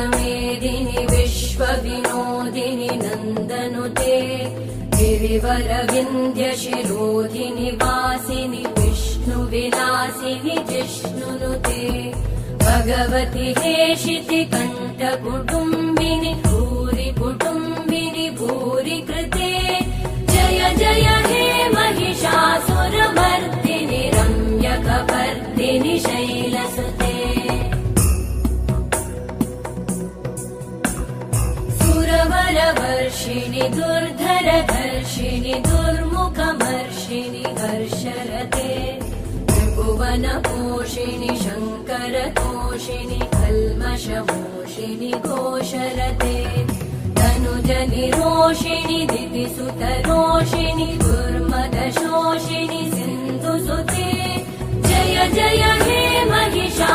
विश्वमेदिनि विश्वविनोदिनि नन्दनुते गिरिवरविन्ध्यशिरोधिनि वासिनि विष्णुविलासिनि जिष्णुनुते भगवति हेशिति कण्ठकुटुम्बिनि भूरि कुटुम्बिनि भूरि कृते जय जय हे महिषासुरमर्दिनि रम्यकपर्दिनि शैलसुते सुरवरवर्षिणि दुर्धरधर्षिणि दुर्मुखमर्षिणि हर्षरते त्रिभुवनपोषिणि शङ्करतोषिणि कल्मषमोषिणि घोषरते तनुजनिरोषिणि दितिसुतरोषिणि दुर्मदशोषिणि सिन्धुसुते जय जय हे महिषा